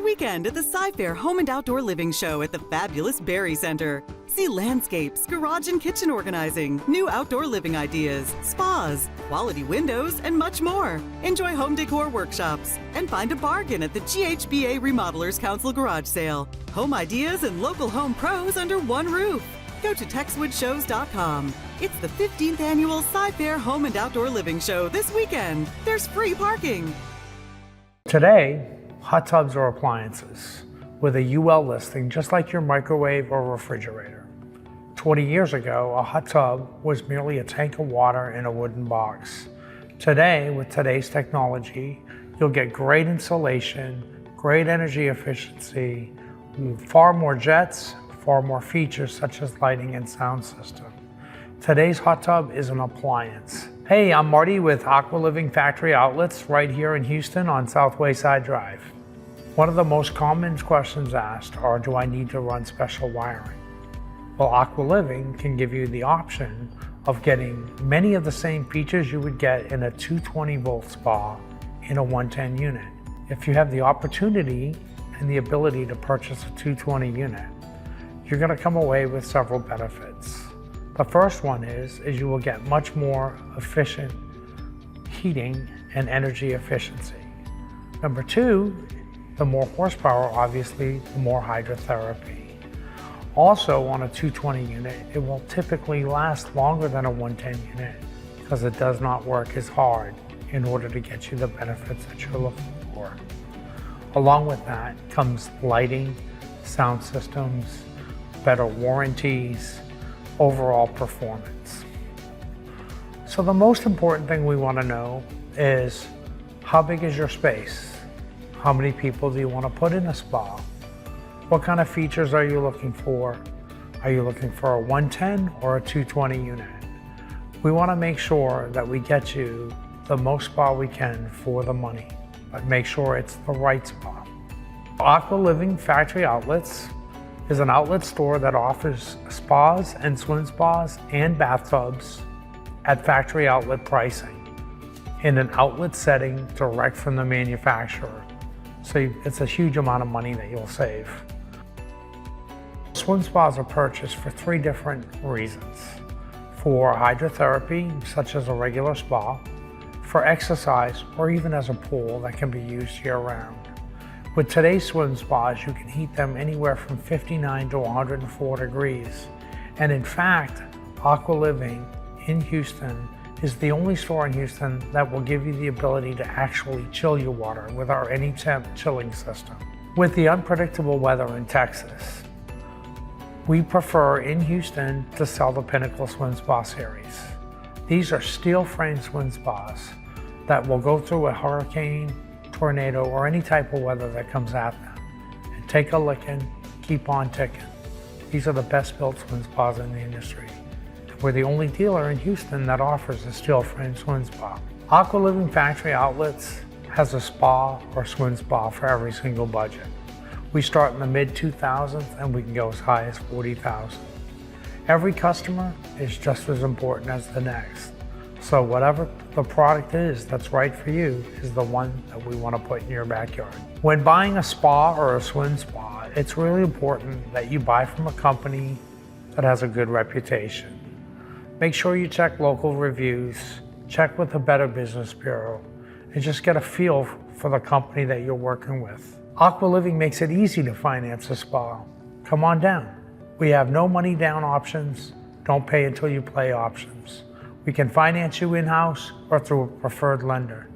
Weekend at the Sci-Fair Home and Outdoor Living Show at the fabulous Berry Center. See landscapes, garage and kitchen organizing, new outdoor living ideas, spas, quality windows, and much more. Enjoy home decor workshops and find a bargain at the GHBA Remodelers Council Garage Sale. Home ideas and local home pros under one roof. Go to TexwoodShows.com. It's the 15th annual Sci-Fair Home and Outdoor Living Show this weekend. There's free parking. Today, hot tubs are appliances with a UL listing just like your microwave or refrigerator. 20 years ago, a hot tub was merely a tank of water in a wooden box. Today, with today's technology, you'll get great insulation, great energy efficiency, far more jets, far more features such as lighting and sound system. Today's hot tub is an appliance. Hey, I'm Marty with Aqua Living Factory Outlets right here in Houston on South Wayside Drive. One of the most common questions asked are, do I need to run special wiring? Well, Aqua Living can give you the option of getting many of the same features you would get in a 220 volt spa in a 110 unit. If you have the opportunity and the ability to purchase a 220 unit, you're going to come away with several benefits. The first one is you will get much more efficient heating and energy efficiency. Number two, the more horsepower, obviously, the more hydrotherapy. Also, on a 220 unit, it will typically last longer than a 110 unit because it does not work as hard in order to get you the benefits that you're looking for. Along with that comes lighting, sound systems, better warranties, overall performance. So the most important thing we want to know is, how big is your space? How many people do you want to put in a spa? What kind of features are you looking for? Are you looking for a 110 or a 220 unit? We want to make sure that we get you the most spa we can for the money, but make sure it's the right spa. Aqua Living Factory Outlets is an outlet store that offers spas and swim spas and bathtubs at factory outlet pricing in an outlet setting direct from the manufacturer. So it's a huge amount of money that you'll save. Swim spas are purchased for three different reasons. For hydrotherapy, such as a regular spa, for exercise, or even as a pool that can be used year-round. With today's swim spas, you can heat them anywhere from 59 to 104 degrees. And in fact, Aqua Living in Houston is the only store in Houston that will give you the ability to actually chill your water with our AnyTemp chilling system. With the unpredictable weather in Texas, we prefer in Houston to sell the Pinnacle Swim Spa series. These are steel frame swim spas that will go through a hurricane, tornado, or any type of weather that comes at them and take a licking, keep on ticking. These are the best built swim spas in the industry. We're the only dealer in Houston that offers a steel frame swim spa. Aqua Living Factory Outlets has a spa or swim spa for every single budget. We start in the mid 2000s and we can go as high as 40,000. Every customer is just as important as the next. So whatever the product is that's right for you is the one that we want to put in your backyard. When buying a spa or a swim spa, it's really important that you buy from a company that has a good reputation. Make sure you check local reviews, check with the Better Business Bureau, and just get a feel for the company that you're working with. Aqua Living makes it easy to finance a spa. Come on down. We have no money down options, don't pay until you play options. We can finance you in-house or through a preferred lender.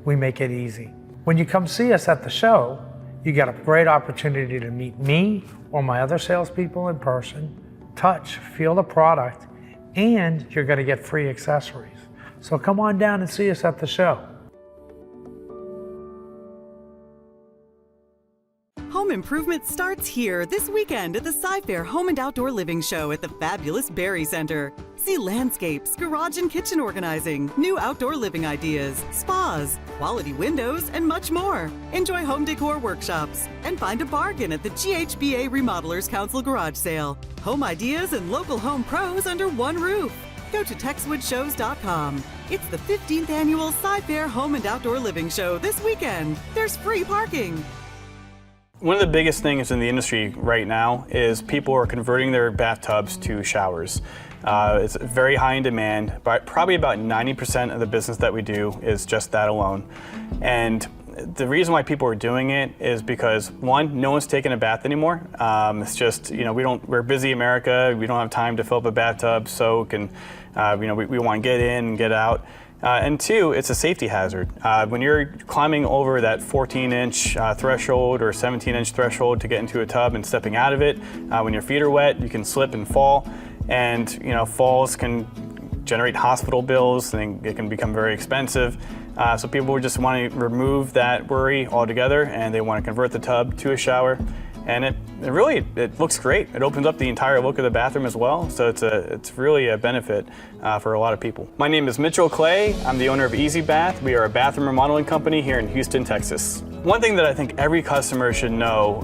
We make it easy. When you come see us at the show, you get a great opportunity to meet me or my other salespeople in person, touch, feel the product, and you're going to get free accessories. So come on down and see us at the show. Home improvement starts here this weekend at the Sci-Fair Home and Outdoor Living Show at the fabulous Berry Center. See landscapes, garage and kitchen organizing, new outdoor living ideas, spas, quality windows, and much more. Enjoy home decor workshops and find a bargain at the GHBA Remodelers Council Garage Sale. Home ideas and local home pros under one roof. Go to TexwoodShows.com. It's the 15th annual Sci-Fair Home and Outdoor Living Show this weekend. There's free parking. One of the biggest things in the industry right now is people are converting their bathtubs to showers. It's very high in demand, but probably about 90% of the business that we do is just that alone. And the reason why people are doing it is because, one, no one's taking a bath anymore. It's just, we're busy America, we don't have time to fill up a bathtub, soak, and we want to get in and get out. And two, it's a safety hazard. When you're climbing over that 14-inch threshold or 17-inch threshold to get into a tub and stepping out of it, when your feet are wet, you can slip and fall. And falls can generate hospital bills, and it can become very expensive. So people just want to remove that worry altogether, and they want to convert the tub to a shower. And it looks great. It opens up the entire look of the bathroom as well, so it's really a benefit for a lot of people. My name is Mitchell Clay. I'm the owner of Easy Bath. We are a bathroom remodeling company here in Houston, Texas. One thing that I think every customer should know,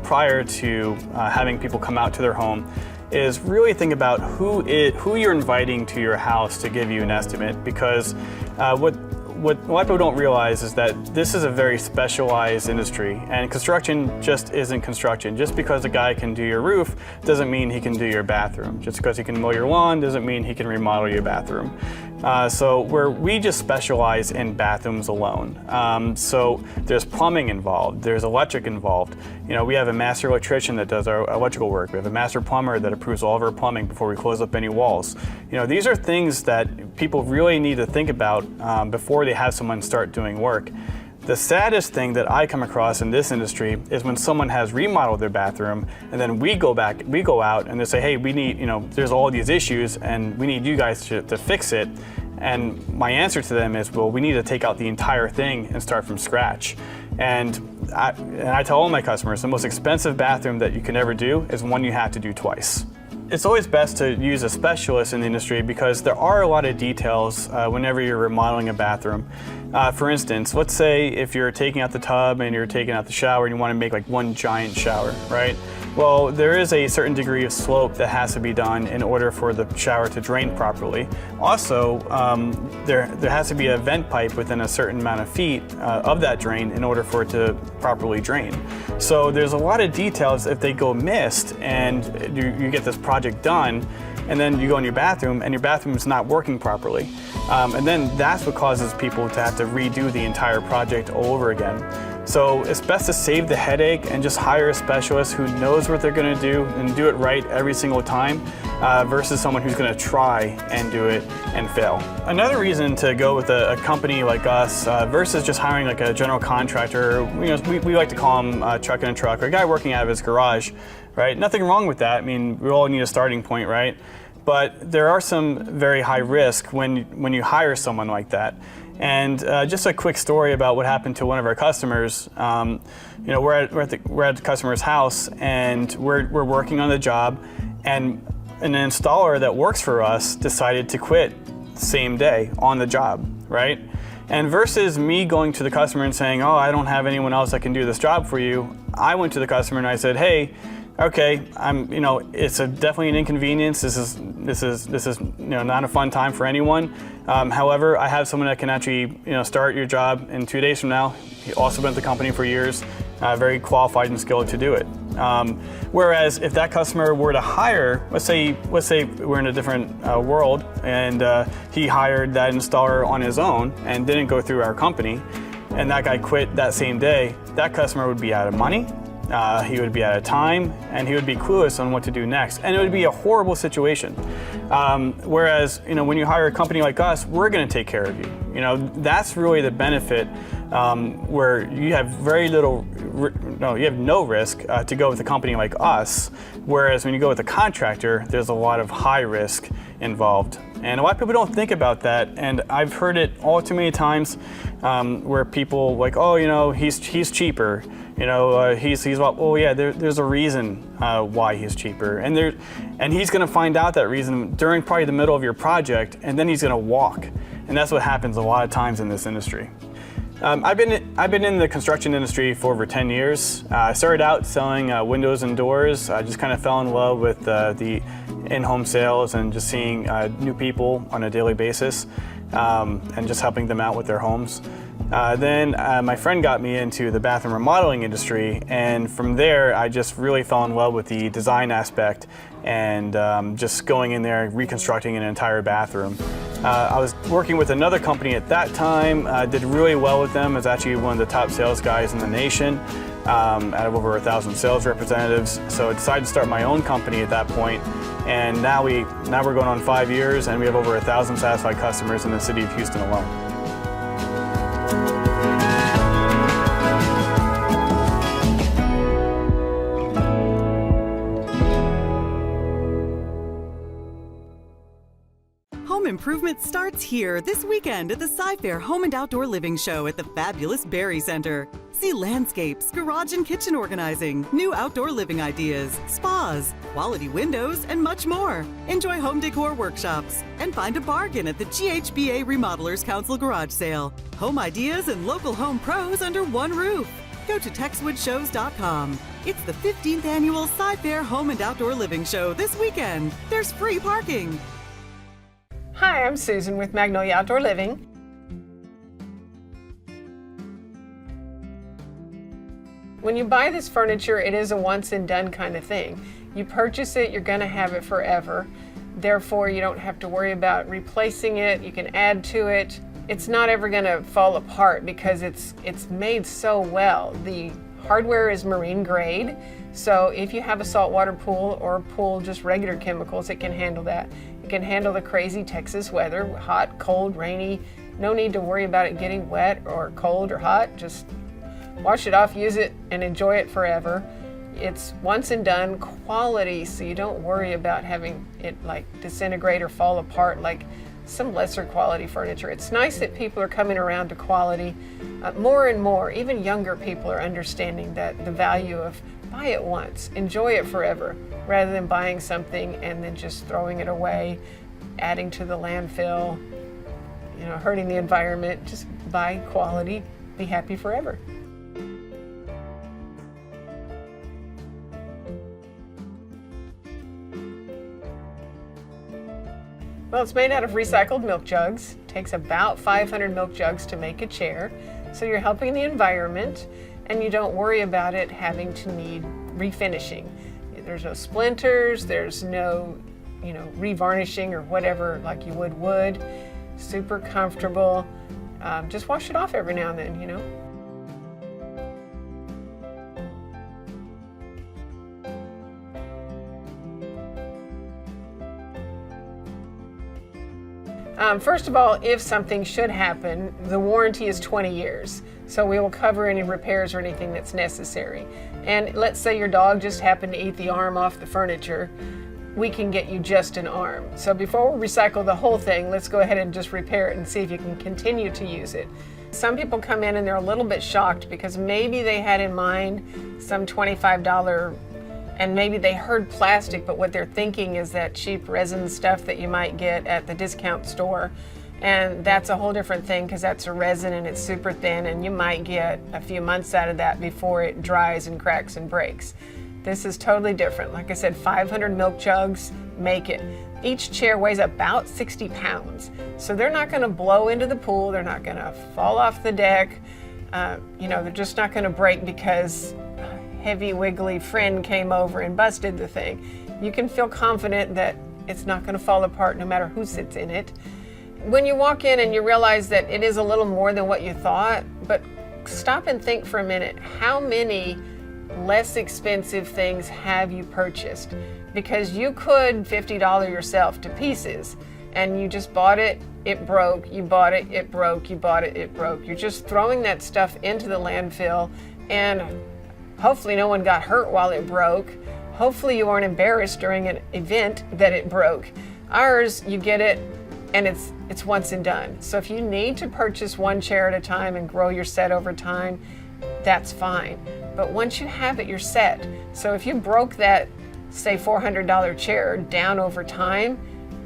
prior to having people come out to their home, is really think about who you're inviting to your house to give you an estimate, because what a lot of people don't realize is that this is a very specialized industry, and construction just isn't construction. Just because a guy can do your roof doesn't mean he can do your bathroom. Just because he can mow your lawn doesn't mean he can remodel your bathroom. So we just specialize in bathrooms alone. So there's plumbing involved, there's electric involved. We have a master electrician that does our electrical work. We have a master plumber that approves all of our plumbing before we close up any walls. These are things that people really need to think about before they have someone start doing work. The saddest thing that I come across in this industry is when someone has remodeled their bathroom, and then we go out and they say, hey, we need, there's all these issues and we need you guys to fix it. And my answer to them is, well, we need to take out the entire thing and start from scratch. And I tell all my customers, the most expensive bathroom that you can ever do is one you have to do twice. It's always best to use a specialist in the industry because there are a lot of details whenever you're remodeling a bathroom. For instance, let's say if you're taking out the tub and you're taking out the shower and you want to make like one giant shower, right? Well, there is a certain degree of slope that has to be done in order for the shower to drain properly. Also, there has to be a vent pipe within a certain amount of feet of that drain in order for it to properly drain. So there's a lot of details if they go missed and you get this project done, and then you go in your bathroom and your bathroom is not working properly. And then that's what causes people to have to redo the entire project all over again. So it's best to save the headache and just hire a specialist who knows what they're going to do and do it right every single time versus someone who's going to try and do it and fail. Another reason to go with a company like us versus just hiring like a general contractor, we like to call him truck in a truck, or a guy working out of his garage, right? Nothing wrong with that. I mean, we all need a starting point, right? But there are some very high risk when you hire someone like that. And just a quick story about what happened to one of our customers. We're at the customer's house and we're working on the job, and an installer that works for us decided to quit the same day on the job, right? And versus me going to the customer and saying, oh, I don't have anyone else that can do this job for you, I went to the customer and I said, hey, okay, it's definitely an inconvenience. This is not a fun time for anyone. However, I have someone that can actually start your job in 2 days from now. He also been at the company for years, very qualified and skilled to do it. Whereas if that customer were to hire, let's say we're in a different world, and he hired that installer on his own and didn't go through our company, and that guy quit that same day, that customer would be out of money. He would be out of time, and he would be clueless on what to do next, and it would be a horrible situation. Whereas, when you hire a company like us, we're going to take care of you. That's really the benefit, where you have you have no risk to go with a company like us. Whereas when you go with a contractor, there's a lot of high risk involved. And a lot of people don't think about that, and I've heard it all too many times where people like, oh, he's cheaper. There's a reason why he's cheaper, and he's going to find out that reason during probably the middle of your project, and then he's going to walk, and that's what happens a lot of times in this industry. I've been in the construction industry for over 10 years. I started out selling windows and doors. I just kind of fell in love with the in-home sales and just seeing new people on a daily basis and just helping them out with their homes. Then my friend got me into the bathroom remodeling industry, and from there I just really fell in love with the design aspect and just going in there reconstructing an entire bathroom. I was working with another company at that time, did really well with them. I was actually one of the top sales guys in the nation, out of over 1,000 sales representatives. So I decided to start my own company at that point, and now we're going on 5 years, and we have over 1,000 satisfied customers in the city of Houston alone. Home improvement starts here this weekend at the Sci-Fair Home and Outdoor Living Show at the fabulous Berry Center. See landscapes, garage and kitchen organizing, new outdoor living ideas, spas, quality windows, and much more. Enjoy home decor workshops and find a bargain at the GHBA Remodelers Council Garage Sale. Home ideas and local home pros under one roof. Go to TexwoodShows.com. It's the 15th annual Sci-Fair Home and Outdoor Living Show this weekend. There's free parking. Hi, I'm Susan with Magnolia Outdoor Living. When you buy this furniture, it is a once and done kind of thing. You purchase it, you're going to have it forever. Therefore, you don't have to worry about replacing it. You can add to it. It's not ever going to fall apart because it's made so well. The hardware is marine grade, so if you have a saltwater pool or a pool just regular chemicals, it can handle that. It can handle the crazy Texas weather, hot, cold, rainy. No need to worry about it getting wet or cold or hot. Just wash it off, use it, and enjoy it forever. It's once and done quality, so you don't worry about having it like disintegrate or fall apart like some lesser quality furniture. It's nice that people are coming around to quality. More and more, even younger people are understanding that the value of buy it once, enjoy it forever, rather than buying something and then just throwing it away, adding to the landfill, hurting the environment. Just buy quality, be happy forever. Well, it's made out of recycled milk jugs. It takes about 500 milk jugs to make a chair. So you're helping the environment, and you don't worry about it having to need refinishing. There's no splinters, there's no, revarnishing or whatever like you would wood. Super comfortable. Just wash it off every now and then, First of all, if something should happen, the warranty is 20 years. So we will cover any repairs or anything that's necessary. And let's say your dog just happened to eat the arm off the furniture, we can get you just an arm. So before we recycle the whole thing, let's go ahead and just repair it and see if you can continue to use it. Some people come in and they're a little bit shocked because maybe they had in mind some $25 and maybe they heard plastic, but what they're thinking is that cheap resin stuff that you might get at the discount store. And that's a whole different thing because that's a resin and it's super thin and you might get a few months out of that before it dries and cracks and breaks. This is totally different. Like I said, 500 milk jugs make it. Each chair weighs about 60 pounds. So they're not going to blow into the pool. They're not going to fall off the deck. They're just not going to break because heavy wiggly friend came over and busted the thing. You can feel confident that it's not going to fall apart no matter who sits in it. When you walk in and you realize that it is a little more than what you thought, but stop and think for a minute, how many less expensive things have you purchased? Because you could $50 yourself to pieces and you just bought it, it broke, you bought it, it broke, you bought it, it broke. You're just throwing that stuff into the landfill and hopefully no one got hurt while it broke. Hopefully you weren't embarrassed during an event that it broke. Ours, you get it and it's once and done. So if you need to purchase one chair at a time and grow your set over time, that's fine. But once you have it, you're set. So if you broke that, say $400 chair down over time,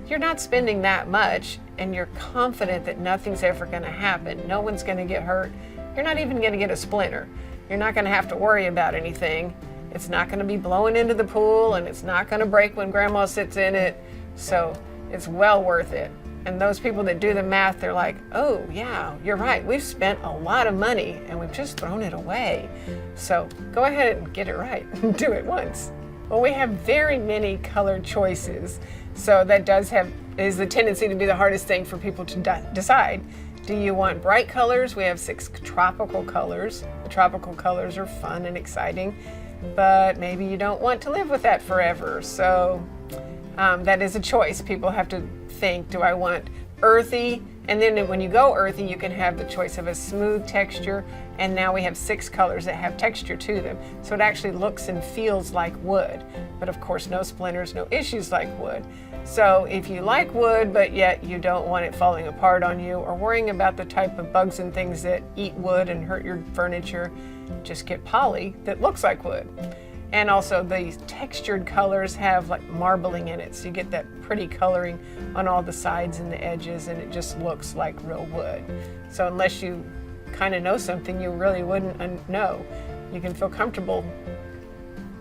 you're not spending that much and you're confident that nothing's ever gonna happen. No one's gonna get hurt. You're not even gonna get a splinter. You're not going to have to worry about anything. It's not going to be blowing into the pool and it's not going to break when grandma sits in it. So it's well worth it. And those people that do the math, they're like, oh yeah, you're right. We've spent a lot of money and we've just thrown it away. So go ahead and get it right. Do it once. Well, we have very many color choices. So that is the tendency to be the hardest thing for people to decide. Do you want bright colors? We have 6 tropical colors. The tropical colors are fun and exciting, but maybe you don't want to live with that forever. So that is a choice. People have to think, do I want earthy? And then when you go earthy, you can have the choice of a smooth texture. And now we have 6 colors that have texture to them. So it actually looks and feels like wood. But of course, no splinters, no issues like wood. So if you like wood, but yet you don't want it falling apart on you or worrying about the type of bugs and things that eat wood and hurt your furniture, just get poly that looks like wood. And also the textured colors have like marbling in it, so you get that pretty coloring on all the sides and the edges, and it just looks like real wood. So unless you kind of know something you really wouldn't know, you can feel comfortable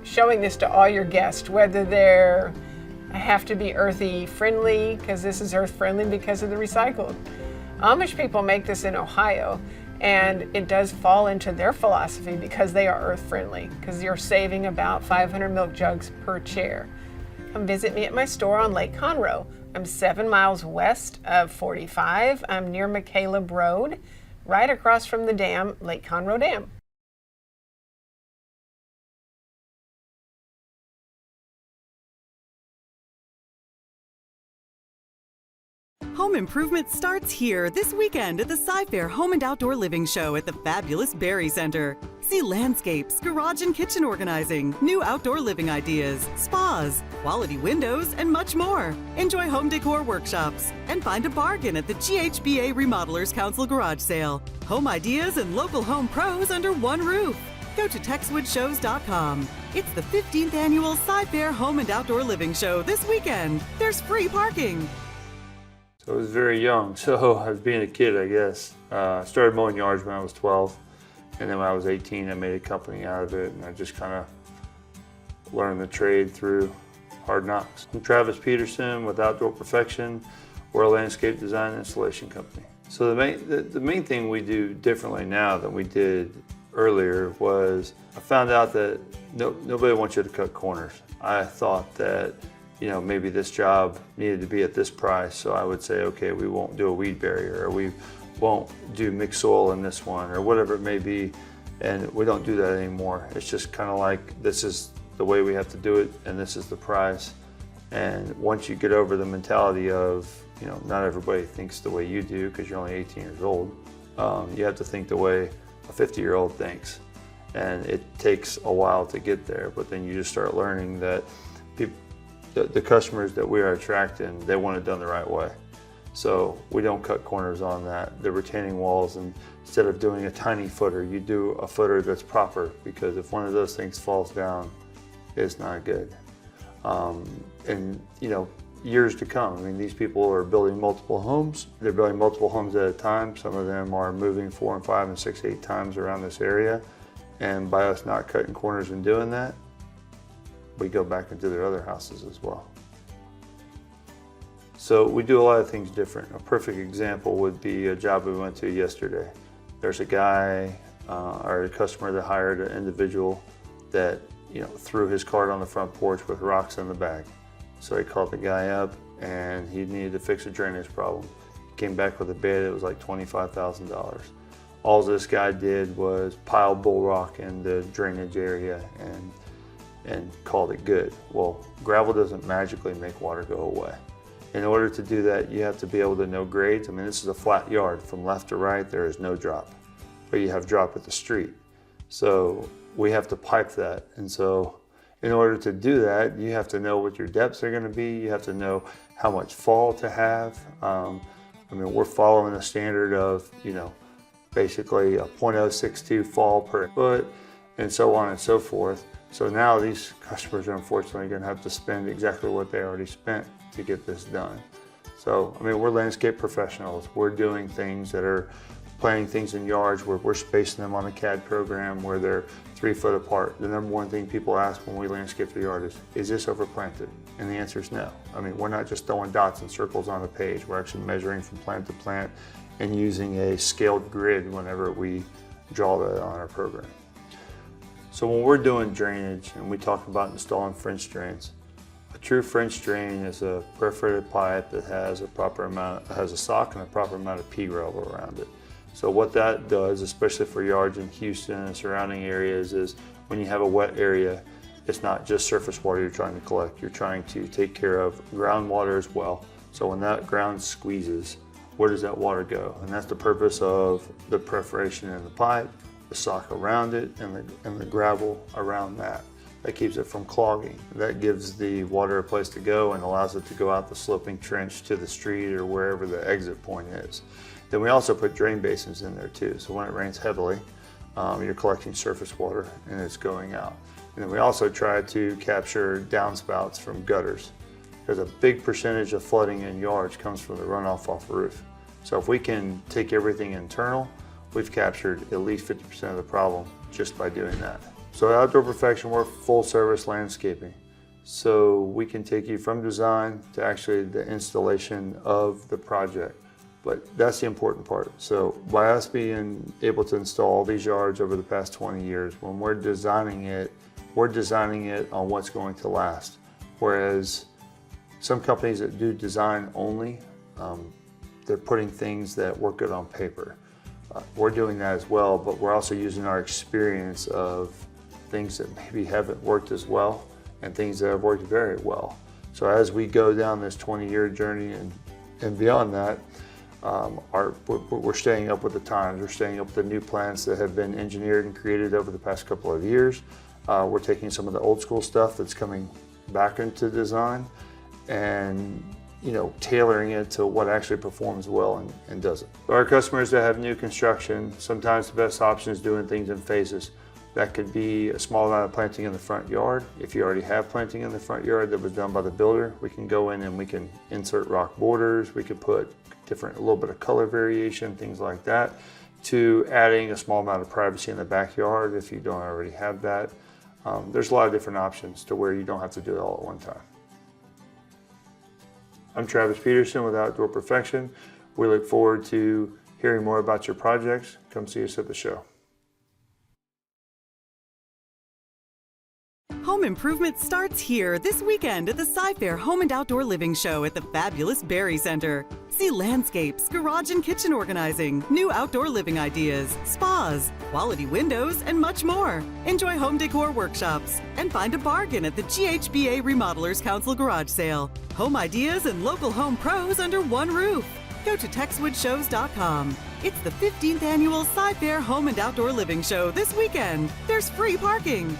showing this to all your guests, whether they're have to be earthy friendly, because this is earth friendly because of the recycled. Amish people make this in Ohio, and it does fall into their philosophy because they are earth friendly, because you're saving about 500 milk jugs per chair. Come visit me at my store on Lake Conroe. I'm 7 miles west of 45. I'm near McCaleb Road, right across from the dam, Lake Conroe Dam. Home improvement starts here this weekend at the Sci-Fair Home and Outdoor Living Show at the fabulous Berry Center. See landscapes, garage and kitchen organizing, new outdoor living ideas, spas, quality windows, and much more. Enjoy home decor workshops and find a bargain at the GHBA Remodelers Council garage sale. Home ideas and local home pros under one roof. Go to TexwoodShows.com. It's the 15th annual Sci-Fair Home and Outdoor Living Show this weekend. There's free parking. So I was very young, so I was being a kid, I guess. I started mowing yards when I was 12, and then when I was 18, I made a company out of it, and I just kind of learned the trade through hard knocks. I'm Travis Peterson with Outdoor Perfection. We're a landscape design and installation company. So the main thing we do differently now than we did earlier was I found out that nobody wants you to cut corners. I thought that maybe this job needed to be at this price, so I would say, okay, we won't do a weed barrier, or we won't do mixed soil in this one, or whatever it may be, and we don't do that anymore. It's just kind of like, this is the way we have to do it, and this is the price. And once you get over the mentality of, not everybody thinks the way you do because you're only 18 years old, you have to think the way a 50-year-old thinks. And it takes a while to get there, but then you just start learning that the customers that we are attracting, they want it done the right way. So we don't cut corners on that. The retaining walls, and instead of doing a tiny footer, you do a footer that's proper, because if one of those things falls down, it's not good. And years to come, I mean, these people are building multiple homes. They're building multiple homes at a time. Some of them are moving 4 and 5 and 6, 8 times around this area. And by us not cutting corners and doing that, we go back into their other houses as well. So we do a lot of things different. A perfect example would be a job we went to yesterday. There's a guy or a customer that hired an individual that threw his cart on the front porch with rocks in the bag. So he called the guy up, and he needed to fix a drainage problem. He came back with a bid. It was like $25,000. All this guy did was pile bull rock in the drainage area and called it good. Well, gravel doesn't magically make water go away. In order to do that, you have to be able to know grades. I mean, this is a flat yard. From left to right, there is no drop, but you have drop at the street. So we have to pipe that. And so in order to do that, you have to know what your depths are going to be. You have to know how much fall to have. I mean, we're following a standard of, basically a 0.062 fall per foot, and so on and so forth. So now these customers are unfortunately going to have to spend exactly what they already spent to get this done. So, I mean, we're landscape professionals. We're doing things that are planting things in yards where we're spacing them on a CAD program where they're 3 foot apart. The number one thing people ask when we landscape the yard is this overplanted? And the answer is no. I mean, we're not just throwing dots and circles on a page. We're actually measuring from plant to plant and using a scaled grid whenever we draw that on our program. So when we're doing drainage and we talk about installing French drains, a true French drain is a perforated pipe that has a sock and a proper amount of pea gravel around it. So what that does, especially for yards in Houston and surrounding areas, is when you have a wet area, it's not just surface water you're trying to collect. You're trying to take care of groundwater as well. So when that ground squeezes, where does that water go? And that's the purpose of the perforation in the pipe, the sock around it, and the gravel around that. That keeps it from clogging. That gives the water a place to go and allows it to go out the sloping trench to the street or wherever the exit point is. Then we also put drain basins in there too. So when it rains heavily, you're collecting surface water and it's going out. And then we also try to capture downspouts from gutters, because a big percentage of flooding in yards comes from the runoff off the roof. So if we can take everything internal, we've captured at least 50% of the problem just by doing that. So at Outdoor Perfection, we're full service landscaping. So we can take you from design to actually the installation of the project. But that's the important part. So by us being able to install all these yards over the past 20 years, when we're designing it on what's going to last. Whereas some companies that do design only, they're putting things that work good on paper. We're doing that as well, but we're also using our experience of things that maybe haven't worked as well and things that have worked very well. So as we go down this 20-year journey and beyond that, we're staying up with the times. We're staying up with the new plants that have been engineered and created over the past couple of years. We're taking some of the old school stuff that's coming back into design and tailoring it to what actually performs well and doesn't. For our customers that have new construction, sometimes the best option is doing things in phases. That could be a small amount of planting in the front yard. If you already have planting in the front yard that was done by the builder, we can go in and we can insert rock borders. We could put a little bit of color variation, things like that, to adding a small amount of privacy in the backyard if you don't already have that. There's a lot of different options to where you don't have to do it all at one time. I'm Travis Peterson with Outdoor Perfection. We look forward to hearing more about your projects. Come see us at the show. Home improvement starts here this weekend at the Sci-Fair Home and Outdoor Living Show at the fabulous Berry Center. See landscapes, garage and kitchen organizing, new outdoor living ideas, spas, quality windows, and much more. Enjoy home decor workshops and find a bargain at the GHBA Remodelers Council Garage Sale. Home ideas and local home pros under one roof. Go to TexwoodShows.com. It's the 15th annual Sci-Fair Home and Outdoor Living Show this weekend. There's free parking.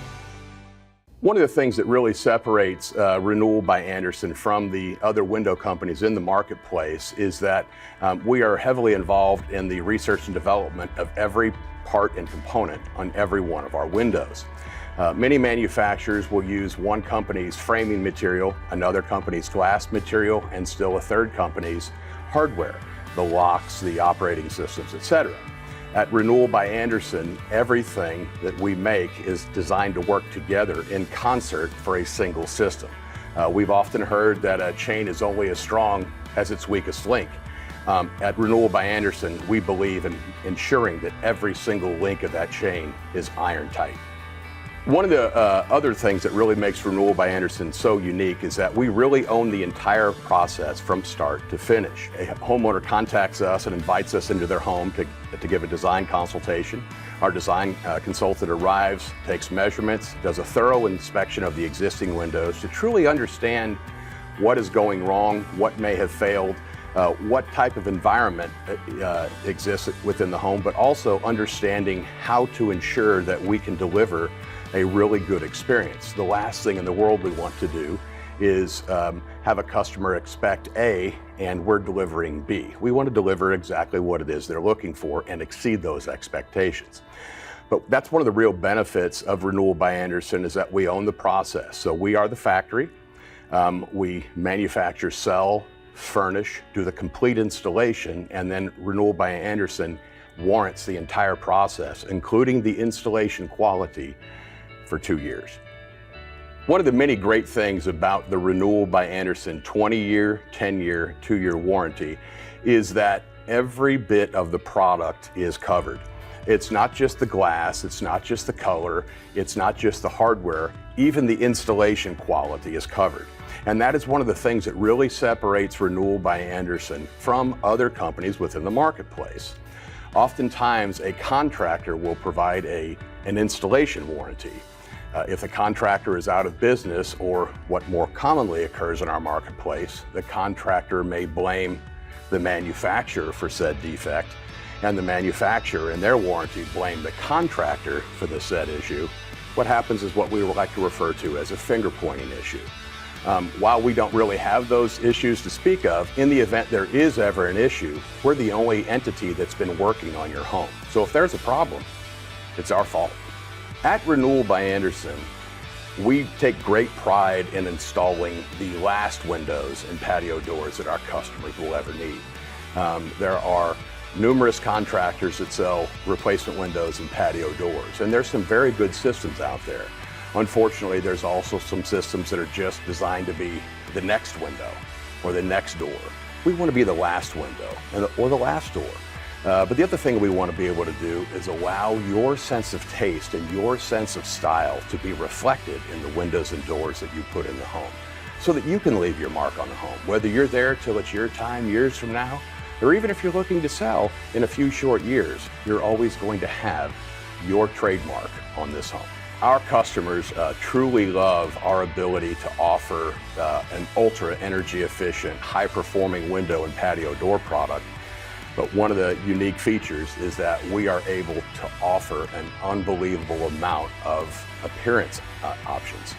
One of the things that really separates Renewal by Andersen from the other window companies in the marketplace is that we are heavily involved in the research and development of every part and component on every one of our windows. Many manufacturers will use one company's framing material, another company's glass material, and still a third company's hardware, the locks, the operating systems, etc. At Renewal by Andersen, everything that we make is designed to work together in concert for a single system. We've often heard that a chain is only as strong as its weakest link. At Renewal by Andersen, we believe in ensuring that every single link of that chain is iron tight. One of the other things that really makes Renewal by Andersen so unique is that we really own the entire process from start to finish. A homeowner contacts us and invites us into their home to give a design consultation. Our design consultant arrives, takes measurements, does a thorough inspection of the existing windows to truly understand what is going wrong, what may have failed, what type of environment exists within the home, but also understanding how to ensure that we can deliver a really good experience. The last thing in the world we want to do is have a customer expect A and we're delivering B. We want to deliver exactly what it is they're looking for and exceed those expectations. But that's one of the real benefits of Renewal by Andersen is that we own the process. So we are the factory. We manufacture, sell, furnish, do the complete installation, and then Renewal by Andersen warrants the entire process, including the installation quality, for 2 years. One of the many great things about the Renewal by Andersen 20-year, 10-year, 2-year warranty is that every bit of the product is covered. It's not just the glass, it's not just the color, it's not just the hardware, even the installation quality is covered. And that is one of the things that really separates Renewal by Andersen from other companies within the marketplace. Oftentimes, a contractor will provide an installation warranty. If the contractor is out of business, or what more commonly occurs in our marketplace, the contractor may blame the manufacturer for said defect, and the manufacturer in their warranty blame the contractor for the said issue. What happens is what we would like to refer to as a finger-pointing issue. While we don't really have those issues to speak of, in the event there is ever an issue, we're the only entity that's been working on your home. So if there's a problem, it's our fault. At Renewal by Andersen, we take great pride in installing the last windows and patio doors that our customers will ever need. There are numerous contractors that sell replacement windows and patio doors, and there's some very good systems out there. Unfortunately, there's also some systems that are just designed to be the next window or the next door. We want to be the last window or the last door. But the other thing we want to be able to do is allow your sense of taste and your sense of style to be reflected in the windows and doors that you put in the home, so that you can leave your mark on the home, whether you're there till it's your time years from now, or even if you're looking to sell in a few short years, you're always going to have your trademark on this home. Our customers truly love our ability to offer an ultra energy efficient, high performing window and patio door product. But one of the unique features is that we are able to offer an unbelievable amount of appearance options.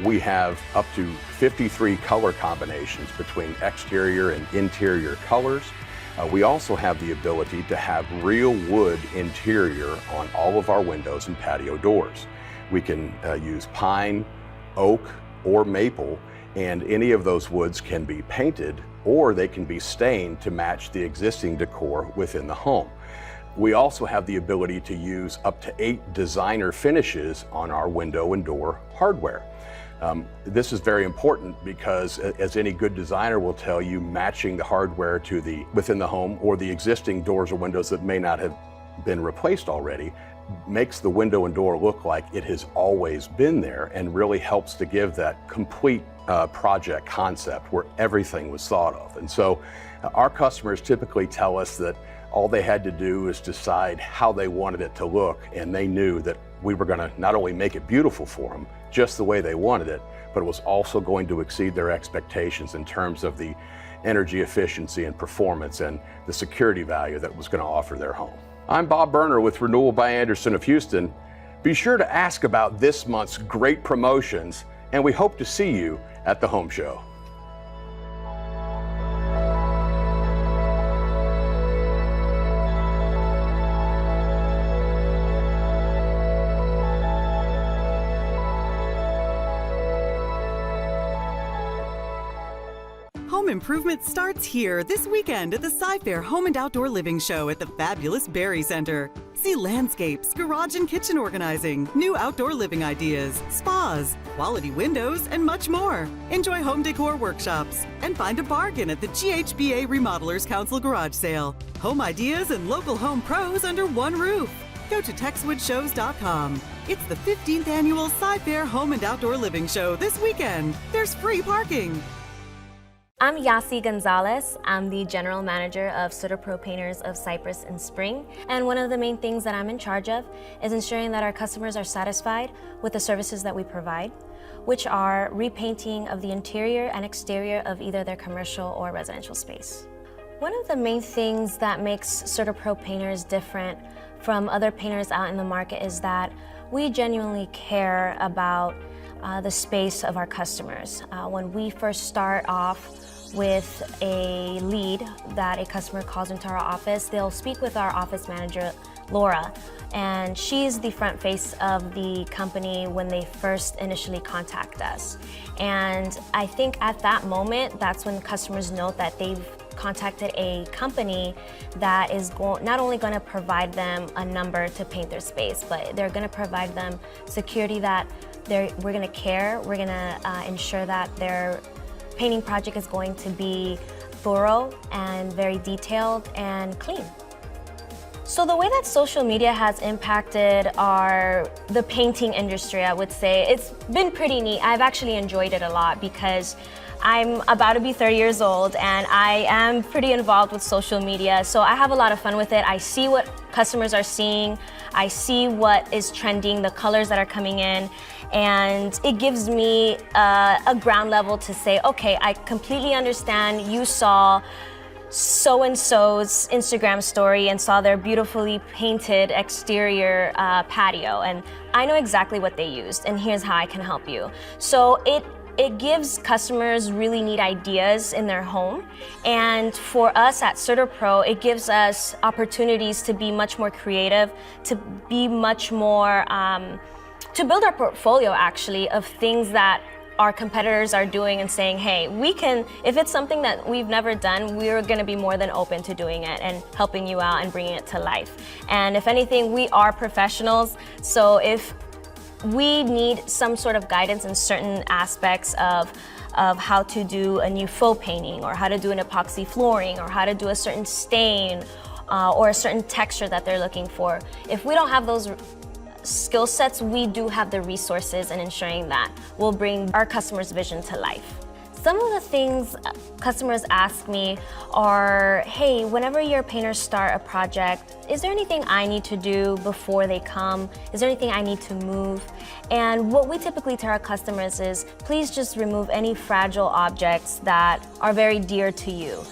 We have up to 53 color combinations between exterior and interior colors. We also have the ability to have real wood interior on all of our windows and patio doors. We can use pine, oak, or maple, and any of those woods can be painted or they can be stained to match the existing decor within the home. We also have the ability to use up to 8 designer finishes on our window and door hardware. This is very important because, as any good designer will tell you, matching the hardware to within the home or the existing doors or windows that may not have been replaced already makes the window and door look like it has always been there, and really helps to give that complete project concept where everything was thought of. And so our customers typically tell us that all they had to do is decide how they wanted it to look, and they knew that we were going to not only make it beautiful for them just the way they wanted it, but it was also going to exceed their expectations in terms of the energy efficiency and performance and the security value that it was going to offer their home. I'm Bob Berner with Renewal by Andersen of Houston. Be sure to ask about this month's great promotions, and we hope to see you at the home show. Home improvement starts here this weekend at the Sci-Fair Home and Outdoor Living Show at the fabulous Berry Center. See landscapes, garage and kitchen organizing, new outdoor living ideas, spas, quality windows, and much more. Enjoy home decor workshops and find a bargain at the GHBA Remodelers Council Garage Sale. Home ideas and local home pros under one roof. Go to TexwoodShows.com. It's the 15th annual Sci-Fair Home and Outdoor Living Show this weekend. There's free parking. I'm Yasi Gonzalez. I'm the General Manager of Sutter Pro Painters of Cypress and Spring. And one of the main things that I'm in charge of is ensuring that our customers are satisfied with the services that we provide, which are repainting of the interior and exterior of either their commercial or residential space. One of the main things that makes Sutter Pro Painters different from other painters out in the market is that we genuinely care about the space of our customers. When we first start off with a lead that a customer calls into our office, they'll speak with our office manager, Laura, and she's the front face of the company when they first initially contact us. And I think at that moment, that's when customers know that they've contacted a company that is not only going to provide them a number to paint their space, but they're going to provide them security that we're going to care, we're going to ensure that their painting project is going to be thorough and very detailed and clean. So the way that social media has impacted the painting industry, I would say, it's been pretty neat. I've actually enjoyed it a lot because I'm about to be 30 years old and I am pretty involved with social media. So I have a lot of fun with it. I see what customers are seeing. I see what is trending, the colors that are coming in. And it gives me a ground level to say, okay, I completely understand you saw so-and-so's Instagram story and saw their beautifully painted exterior patio, and I know exactly what they used, and here's how I can help you. So it gives customers really neat ideas in their home, and for us at Sutter Pro, it gives us opportunities to be much more creative, to be much more, to build our portfolio actually of things that our competitors are doing and saying, hey, we can, if it's something that we've never done, we're gonna be more than open to doing it and helping you out and bringing it to life. And if anything, we are professionals, so if we need some sort of guidance in certain aspects of how to do a new faux painting or how to do an epoxy flooring or how to do a certain stain or a certain texture that they're looking for, if we don't have those skill sets, we do have the resources in ensuring that we'll bring our customers' vision to life. Some of the things customers ask me are, hey, whenever your painters start a project, is there anything I need to do before they come? Is there anything I need to move? And what we typically tell our customers is, please just remove any fragile objects that are very dear to you.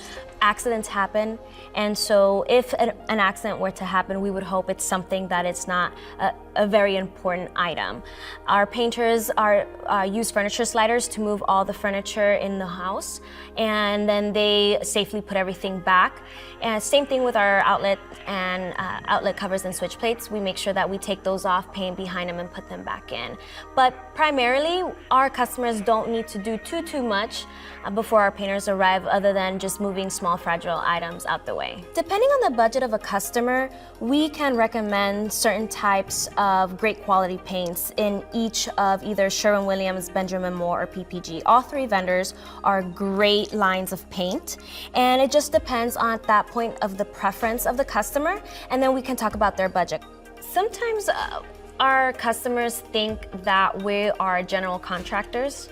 Accidents happen, and so if an accident were to happen, we would hope it's something that it's not a very important item. Our painters use furniture sliders to move all the furniture in the house, and then they safely put everything back. And same thing with our outlet and outlet covers and switch plates. We make sure that we take those off, paint behind them, and put them back in. But primarily, our customers don't need to do too much before our painters arrive, other than just moving small fragile items out the way. Depending on the budget of a customer, we can recommend certain types of great quality paints in each of either Sherwin-Williams, Benjamin Moore, or PPG. All three vendors are great lines of paint, and it just depends on at that point of the preference of the customer, and then we can talk about their budget. Sometimes our customers think that we are general contractors,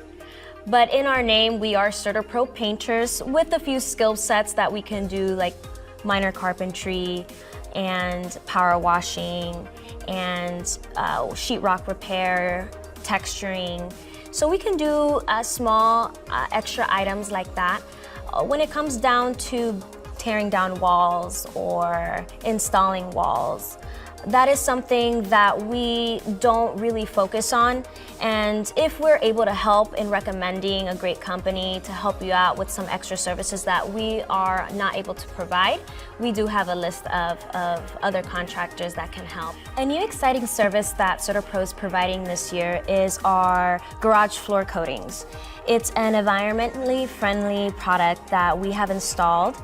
but in our name, we are Sutter Pro Painters with a few skill sets that we can do, like minor carpentry and power washing and sheetrock repair, texturing. So we can do small extra items like that. When it comes down to tearing down walls or installing walls, that is something that we don't really focus on. And if we're able to help in recommending a great company to help you out with some extra services that we are not able to provide, we do have a list of other contractors that can help. A new exciting service that Sutter Pro is providing this year is our garage floor coatings. It's an environmentally friendly product that we have installed,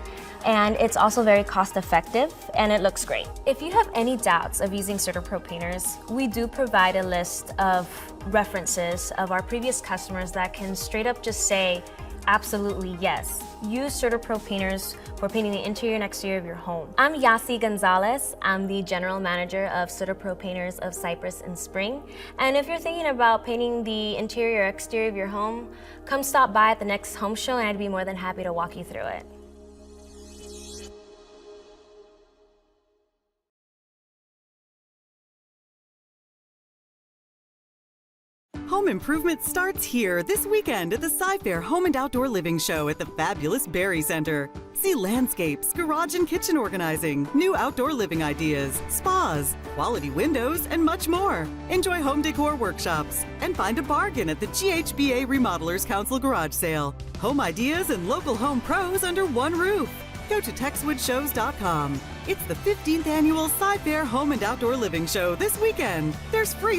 and it's also very cost effective and it looks great. If you have any doubts of using Sutter Pro Painters, we do provide a list of references of our previous customers that can straight up just say, absolutely yes, use Sutter Pro Painters for painting the interior and exterior of your home. I'm Yasi Gonzalez. I'm the General Manager of Sutter Pro Painters of Cypress and Spring. And if you're thinking about painting the interior or exterior of your home, come stop by at the next home show and I'd be more than happy to walk you through it. Home improvement starts here this weekend at the Sci-Fair Home and Outdoor Living Show at the fabulous Berry Center. See landscapes, garage and kitchen organizing, new outdoor living ideas, spas, quality windows, and much more. Enjoy home decor workshops and find a bargain at the GHBA Remodelers Council Garage Sale. Home ideas and local home pros under one roof. Go to TexwoodShows.com. It's the 15th annual Sci-Fair Home and Outdoor Living Show this weekend. There's free